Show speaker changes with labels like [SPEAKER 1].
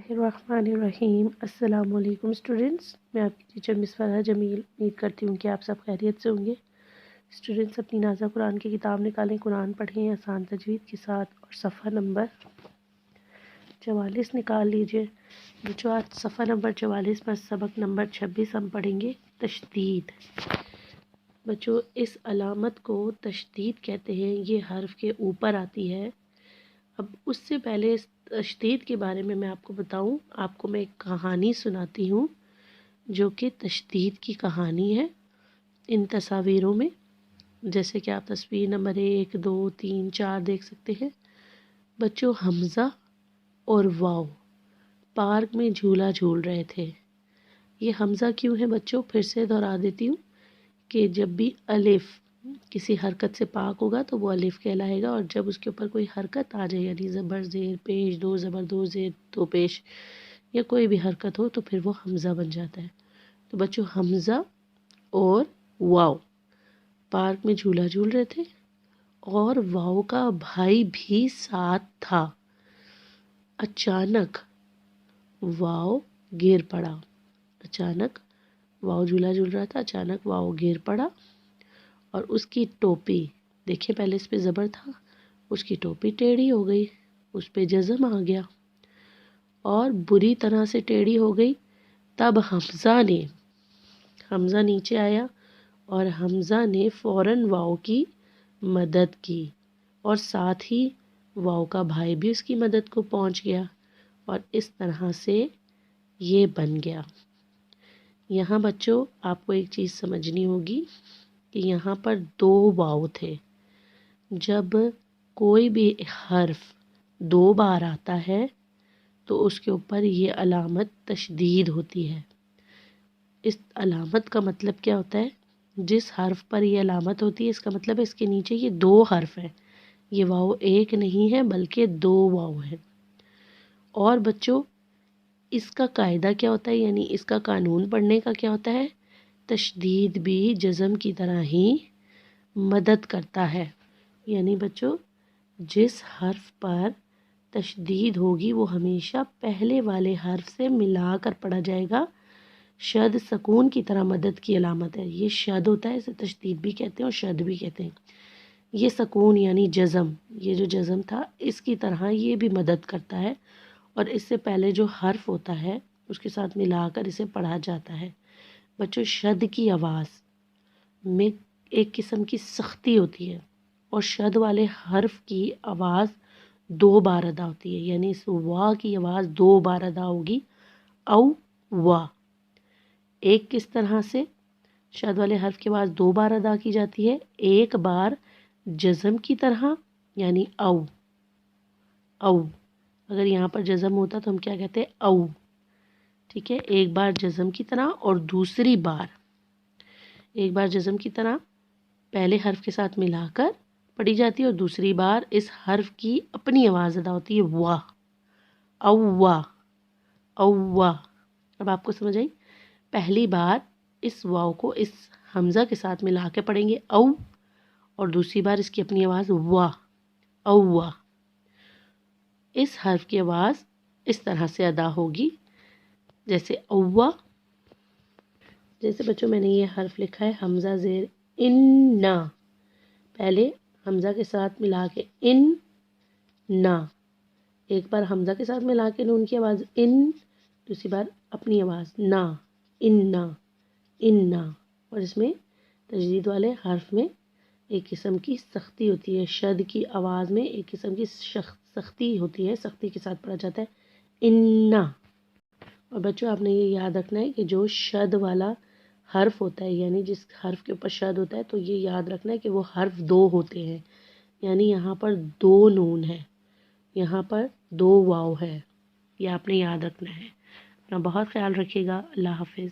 [SPEAKER 1] बिस्मिल्लाहिर्रहमानिर्रहीम। अस्सलाम वालेकुम स्टूडेंट्स, मैं आपकी टीचर मिस फरहा जमील। उम्मीद करती हूँ कि आप सब खैरियत से होंगे। स्टूडेंट्स अपनी नाज़ा कुरान की किताब निकालें, कुरान पढ़ें आसान तजवीद के साथ और सफ़ा नंबर 44 निकाल लीजिए। बच्चों, आज सफ़ा नंबर 44 पर सबक नंबर 26 हम पढ़ेंगे तशदीद। बच्चों, इस अलामत को तशदीद कहते हैं। ये हर्फ के ऊपर आती है। अब उससे पहले इस तशदीद के बारे में मैं आपको बताऊं, आपको मैं एक कहानी सुनाती हूँ जो कि तशदीद की कहानी है। इन तस्वीरों में जैसे कि आप तस्वीर नंबर 1, 2, 3, 4 देख सकते हैं। बच्चों, हमज़ा और वाव पार्क में झूला झूल रहे थे। ये हमज़ा क्यों है बच्चों? फिर से दोहरा देती हूँ कि जब भी अलिफ किसी हरकत से पाक होगा तो वो अलिफ कहलाएगा, और जब उसके ऊपर कोई हरकत आ जाए यानी ज़बर ज़ेर पेश, दो ज़बर दो ज़ेर दो पेश, या कोई भी हरकत हो तो फिर वो हमज़ा बन जाता है। तो बच्चों, हमज़ा और वाव पार्क में झूला झूल रहे थे और वाव का भाई भी साथ था। अचानक वाव गिर पड़ा। अचानक वाव झूला झूल रहा था, अचानक वाव गिर पड़ा और उसकी टोपी, देखिए पहले इस पे ज़बर था, उसकी टोपी टेढ़ी हो गई, उस पे जज़म आ गया और बुरी तरह से टेढ़ी हो गई। तब हमज़ा नीचे आया और हमज़ा ने फ़ौरन वाव की मदद की और साथ ही वाव का भाई भी उसकी मदद को पहुंच गया और इस तरह से ये बन गया। यहाँ बच्चों, आपको एक चीज़ समझनी होगी कि यहाँ पर दो वाव थे। जब कोई भी हर्फ दो बार आता है तो उसके ऊपर ये अलामत तशदीद होती है। इस अलामत का मतलब क्या होता है? जिस हर्फ पर ये अलामत होती है इसका मतलब है इसके नीचे ये दो हर्फ हैं। ये वाव एक नहीं है बल्कि दो वाव है। और बच्चों, इसका कायदा क्या होता है, यानी इसका कानून पढ़ने का क्या होता है? तशदीद भी जज़म की तरह ही मदद करता है। यानी बच्चों, जिस हर्फ पर तशदीद होगी वो हमेशा पहले वाले हर्फ से मिलाकर पढ़ा जाएगा। शद सकून की तरह मदद की अलामत है। ये शद होता है, इसे तशदीद भी कहते हैं और शद भी कहते हैं। ये सकून यानी जज़म, ये जो जज़म था इसकी तरह ये भी मदद करता है और इससे पहले जो हर्फ होता है उसके साथ मिलाकर इसे पढ़ा जाता है। बच्चों, शद की आवाज़ में एक किस्म की सख्ती होती है और शद वाले हर्फ की आवाज़ दो बार अदा होती है। यानी इस वाह की आवाज़ दो बार अदा होगी। औ वाह। एक किस तरह से शद वाले हर्फ की आवाज़ दो बार अदा की जाती है? एक बार जज़म की तरह यानी औ। अगर यहाँ पर जज़म होता तो हम क्या कहते? औ। ठीक है, एक बार जज़म की तरह और दूसरी बार एक बार जज़म की तरह पहले हर्फ के साथ मिलाकर पढ़ी जाती है और दूसरी बार इस हर्फ की अपनी आवाज़ अदा होती है, वाह, औवा, औवा। अब आपको समझ आई? पहली बार इस वाव को इस हमज़ा के साथ मिला के पढ़ेंगे औ, और दूसरी बार इसकी अपनी आवाज़ वाह, औवा। इस हर्फ की आवाज़ इस तरह से अदा होगी जैसे औवा। जैसे बच्चों मैंने ये हर्फ लिखा है हमज़ा ज़ेर इन्ना, पहले हमज़ा के साथ मिला के इन ना, एक बार हमज़ा के साथ मिला के नून की आवाज़ इन, दूसरी बार अपनी आवाज़ ना, इन्ना, इन्ना। और इसमें तजदीद वाले हर्फ में एक किस्म की सख्ती होती है। शद की आवाज़ में एक किस्म की सख्ती होती है, सख्ती के साथ पढ़ा जाता है इन्ना। और बच्चों, आपने ये याद रखना है कि जो शद वाला हर्फ होता है यानी जिस हर्फ के ऊपर शद होता है तो ये याद रखना है कि वो हर्फ दो होते हैं। यानी यहाँ पर दो नून है, यहाँ पर दो वाव है। ये आपने याद रखना है। अपना बहुत ख्याल रखिएगा। अल्लाह हाफिज़।